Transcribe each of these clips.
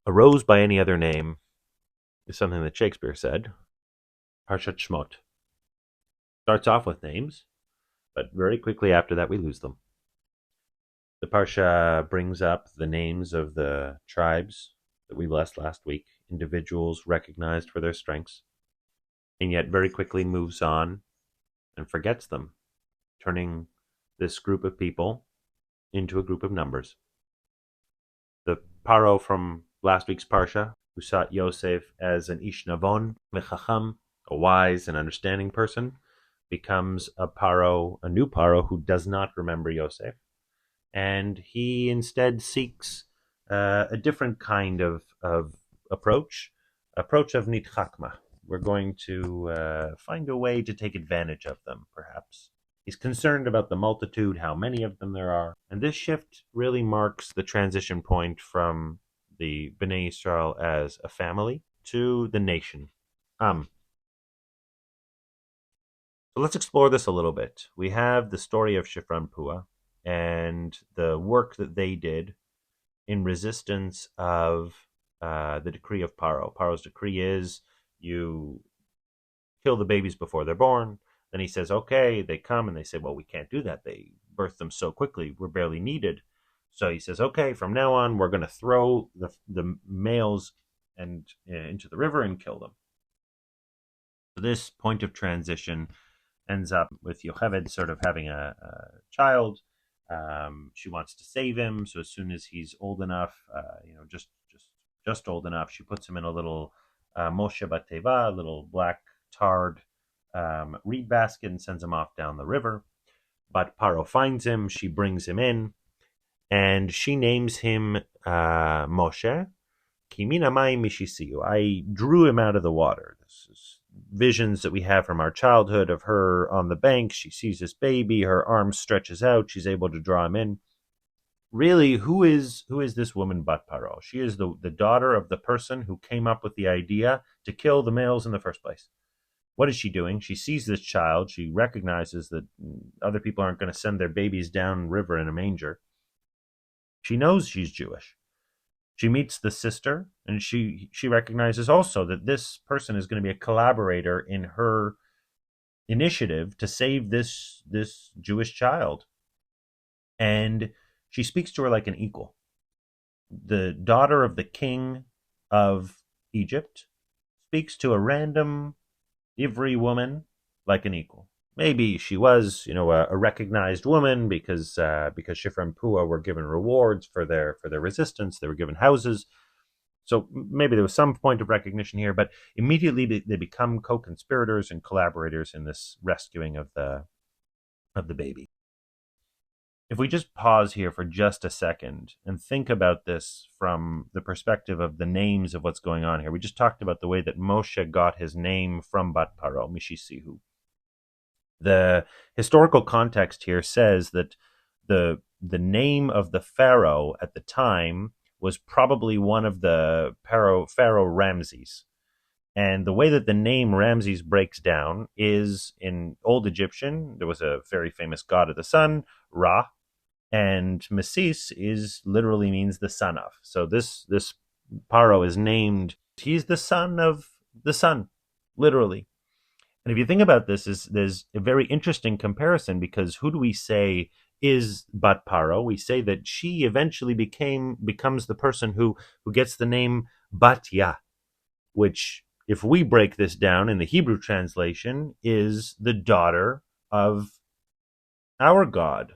Arose by any other name is something that Shakespeare said. Parshat Shemot starts off with names, but very quickly after that we lose them. The Parsha brings up the names of the tribes that we blessed last week, individuals recognized for their strengths, and yet very quickly moves on and forgets them, turning this group of people into a group of numbers. The Paro from last week's Parsha, who saw Yosef as an Ish Navon Mechacham, a wise and understanding person, becomes a new Paro who does not remember Yosef, and he instead seeks a different kind of approach of nitchakma. We're going to find a way to take advantage of them, perhaps. He's concerned about the multitude, how many of them there are, and this shift really marks the transition point from the Bnei Israel as a family to the nation. So let's explore this a little bit. We have the story of Shifra Pua and the work that they did in resistance of the decree of Paro. Paro's decree is you kill the babies before they're born. Then he says, okay, they come and they say, well, we can't do that. They birth them so quickly. We're barely needed. So he says, okay, from now on, we're going to throw the males into the river and kill them. So this point of transition ends up with Yocheved sort of having a child. She wants to save him. So as soon as he's old enough, just old enough, she puts him in a little Moshe Bateva, a little black tarred reed basket, and sends him off down the river. But Paro finds him, she brings him in, and she names him Moshe. Kimina mai mishisiu. I drew him out of the water. This is visions that we have from our childhood of her on the bank. She sees this baby, her arm stretches out, she's able to draw him in. Really, who is this woman but Paro? She is the daughter of the person who came up with the idea to kill the males in the first place. What is she doing? She sees this child. She recognizes that other people aren't going to send their babies down river in a manger. She knows she's Jewish. She meets the sister, and she recognizes also that this person is going to be a collaborator in her initiative to save this Jewish child. And she speaks to her like an equal. The daughter of the king of Egypt speaks to a random Ivri woman like an equal. Maybe she was, a recognized woman because Shifra and Pua were given rewards for their resistance. They were given houses, so maybe there was some point of recognition here. But immediately they become co-conspirators and collaborators in this rescuing of the baby. If we just pause here for just a second and think about this from the perspective of the names of what's going on here. We just talked about the way that Moshe got his name from Bat Paro, Mishisihu. The historical context here says that the name of the pharaoh at the time was probably one of the pharaoh Ramses. And the way that the name Ramses breaks down is in Old Egyptian, there was a very famous god of the sun, Ra, and Mesis literally means the son of. So this Paro is named, he's the son of the sun, literally. And if you think about this, there's a very interesting comparison, because who do we say is Bat Paro? We say that she eventually becomes the person who gets the name Batya, which, if we break this down in the Hebrew translation, is the daughter of our God,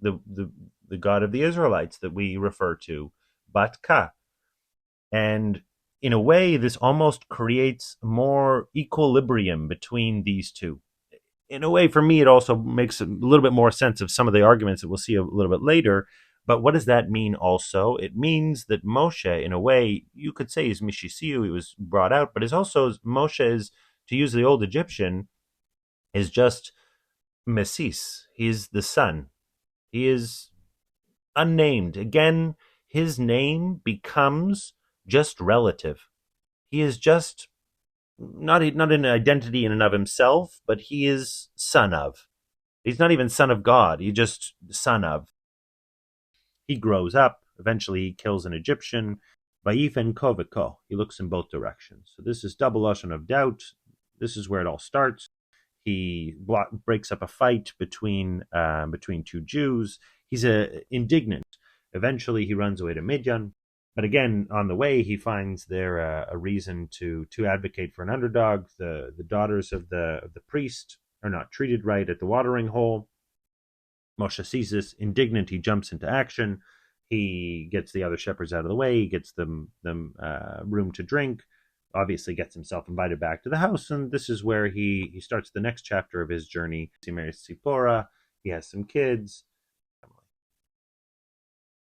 the God of the Israelites that we refer to, Batka. And in a way, this almost creates more equilibrium between these two. In a way, for me, it also makes a little bit more sense of some of the arguments that we'll see a little bit later. But what does that mean also? It means that Moshe, in a way, you could say is Mishisiu, he was brought out, but it's also Moshe is, to use the old Egyptian, is just Mesis. He's the son. He is unnamed. Again, his name becomes just relative. He is just not an identity in and of himself, but he is son of. He's not even son of God. He's just son of. He grows up. Eventually, he kills an Egyptian. Vayifen ko v'ko. He looks in both directions. So this is double lashon of doubt. This is where it all starts. He breaks up a fight between two Jews. He's indignant. Eventually, he runs away to Midian. But again, on the way, he finds there a reason to advocate for an underdog. The daughters of the priest are not treated right at the watering hole. Moshe sees this, indignant. He jumps into action. He gets the other shepherds out of the way. He gets them room to drink. Obviously, gets himself invited back to the house, and this is where he starts the next chapter of his journey. He marries Tzipora. He has some kids.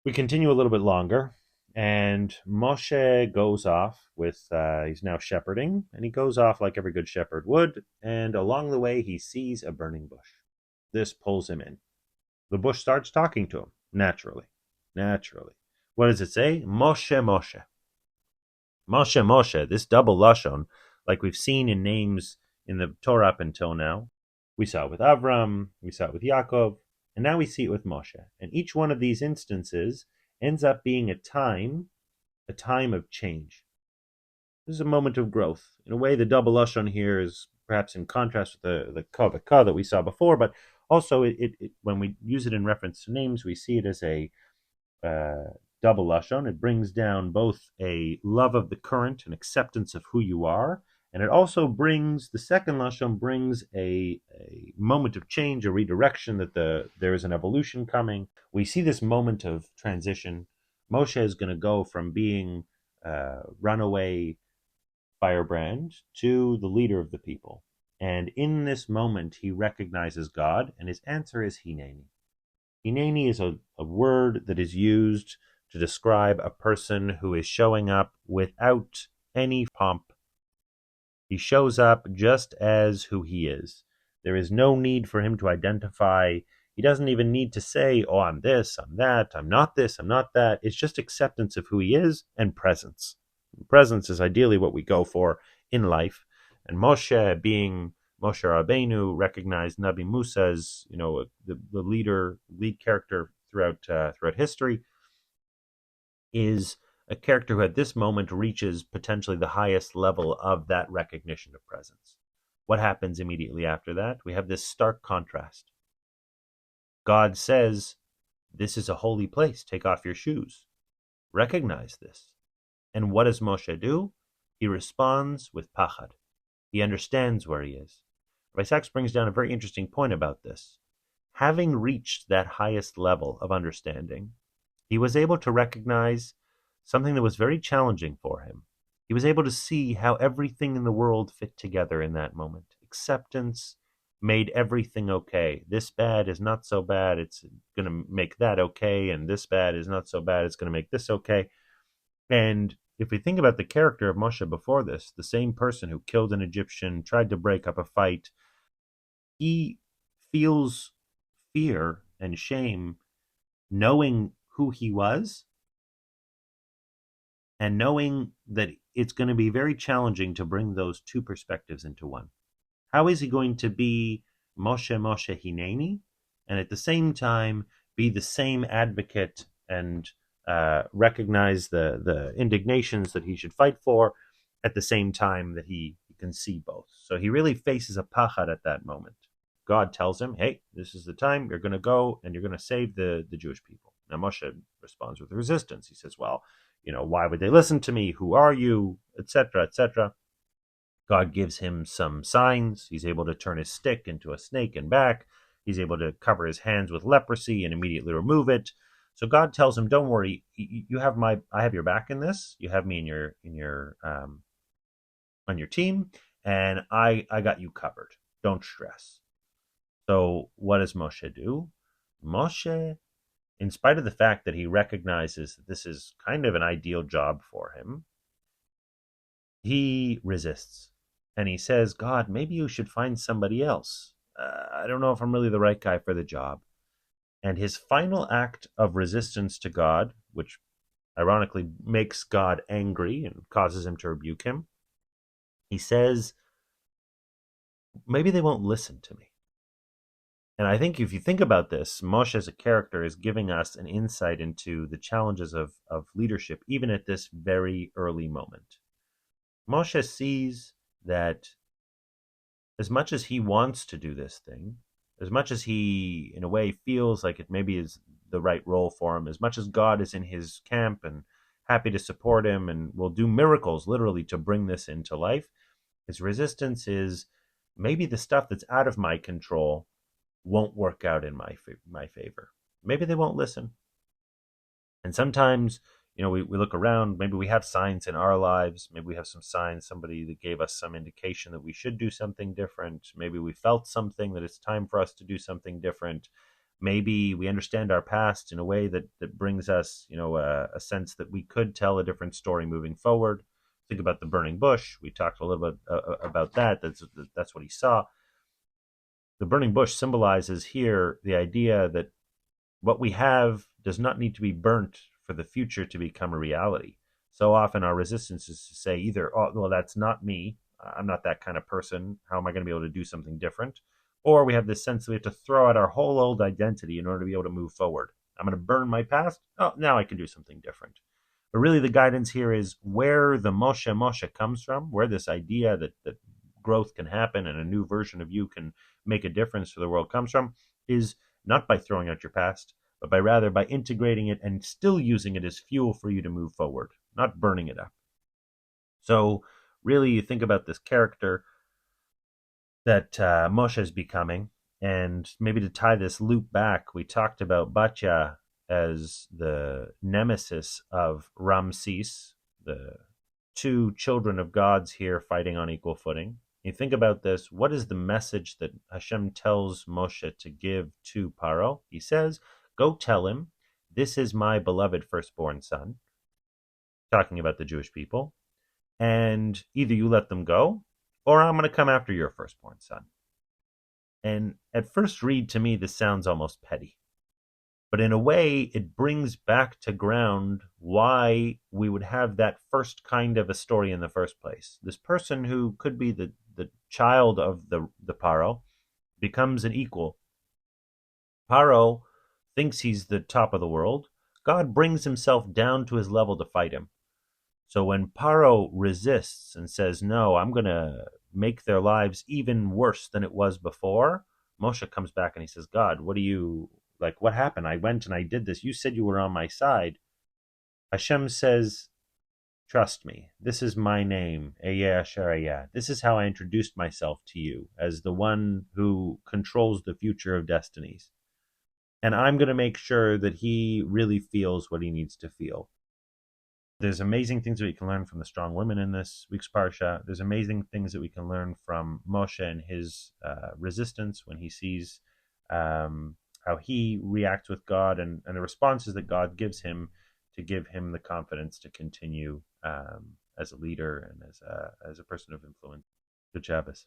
We continue a little bit longer, and Moshe goes off with, he's now shepherding, and he goes off like every good shepherd would, and along the way he sees a burning bush. This pulls him in. The bush starts talking to him, naturally. What does it say? Moshe, Moshe. Moshe, Moshe, this double lashon, like we've seen in names in the Torah up until now. We saw it with Avram, we saw it with Yaakov, and now we see it with Moshe. And each one of these instances ends up being a time of change. This is a moment of growth. In a way, the double lashon here is perhaps in contrast with the kavaka that we saw before, but also when we use it in reference to names, we see it as a double lashon. It brings down both a love of the current, an acceptance of who you are, and it also brings, the second lashon brings a moment of change, a redirection, that there is an evolution coming. We see this moment of transition. Moshe is going to go from being runaway firebrand to the leader of the people. And in this moment, he recognizes God, and his answer is Hineni. Hineni is a word that is used to describe a person who is showing up without any pomp. He shows up just as who he is. There is no need for him to identify. He doesn't even need to say, oh, I'm this, I'm that, I'm not this, I'm not that. It's just acceptance of who he is and presence. Presence is ideally what we go for in life. And Moshe, being Moshe Rabbeinu, recognized Nabi Musa as, the lead character throughout history, is a character who at this moment reaches potentially the highest level of that recognition of presence. What happens immediately after that? We have this stark contrast. God says, this is a holy place. Take off your shoes. Recognize this. And what does Moshe do? He responds with pachad. He understands where he is. Rabbi Sachs brings down a very interesting point about this. Having reached that highest level of understanding, he was able to recognize something that was very challenging for him. He was able to see how everything in the world fit together in that moment. Acceptance made everything okay. This bad is not so bad, it's going to make that okay, and this bad is not so bad, it's going to make this okay. And if we think about the character of Moshe before this, the same person who killed an Egyptian, tried to break up a fight, he feels fear and shame knowing who he was and knowing that it's going to be very challenging to bring those two perspectives into one. How is he going to be Moshe Hineni and at the same time be the same advocate and recognize the indignations that he should fight for at the same time that he can see both? So he really faces a pachad at that moment. God tells him, hey, this is the time, you're going to go and you're going to save the Jewish people. Now Moshe responds with resistance. He says, well, why would they listen to me? Who are you? Etc., etc. God gives him some signs. He's able to turn his stick into a snake and back. He's able to cover his hands with leprosy and immediately remove it. So God tells him, don't worry, I have your back in this. You have me in your on your team, and I got you covered. Don't stress. So what does Moshe do? Moshe, in spite of the fact that he recognizes that this is kind of an ideal job for him, he resists. And he says, God, maybe you should find somebody else. I don't know if I'm really the right guy for the job. And his final act of resistance to God, which ironically makes God angry and causes him to rebuke him, he says, maybe they won't listen to me. And I think if you think about this, Moshe as a character is giving us an insight into the challenges of leadership, even at this very early moment. Moshe sees that as much as he wants to do this thing, as much as he, in a way, feels like it maybe is the right role for him, as much as God is in his camp and happy to support him and will do miracles literally to bring this into life, his resistance is maybe the stuff that's out of my control won't work out in my favor. Maybe they won't listen. And sometimes, we look around, maybe we have signs in our lives, maybe we have some signs, somebody that gave us some indication that we should do something different. Maybe we felt something that it's time for us to do something different. Maybe we understand our past in a way that brings us, a sense that we could tell a different story moving forward. Think about the burning bush. We talked a little bit about that. That's what he saw. The burning bush symbolizes here the idea that what we have does not need to be burnt for the future to become a reality. So often our resistance is to say either, oh, well, that's not me. I'm not that kind of person. How am I going to be able to do something different? Or we have this sense that we have to throw out our whole old identity in order to be able to move forward. I'm going to burn my past. Oh, now I can do something different. But really, the guidance here is where the Moshe comes from, where this idea that growth can happen and a new version of you can make a difference to the world comes from, is not by throwing out your past, but rather by integrating it and still using it as fuel for you to move forward, not burning it up. So really, you think about this character that Moshe is becoming, and maybe to tie this loop back, we talked about Batya as the nemesis of Ramses, the two children of gods here fighting on equal footing. You think about this, what is the message that Hashem tells Moshe to give to Paro? He says, go tell him, this is my beloved firstborn son, talking about the Jewish people, and either you let them go, or I'm going to come after your firstborn son. And at first read, to me, this sounds almost petty. But in a way, it brings back to ground why we would have that first kind of a story in the first place. This person who could be the child of the Paro becomes an equal. Paro thinks he's the top of the world. God brings himself down to his level to fight him. So when Paro resists and says, no, I'm going to make their lives even worse than it was before, Moshe comes back and he says, God, what happened? I went and I did this. You said you were on my side. Hashem says, trust me. This is my name, Eyeh Asher Eyeh. This is how I introduced myself to you as the one who controls the future of destinies. And I'm going to make sure that he really feels what he needs to feel. There's amazing things that we can learn from the strong women in this week's Parsha. There's amazing things that we can learn from Moshe and his resistance when he sees how he reacts with God and the responses that God gives him to give him the confidence to continue as a leader and as a person of influence. Good Shabbos.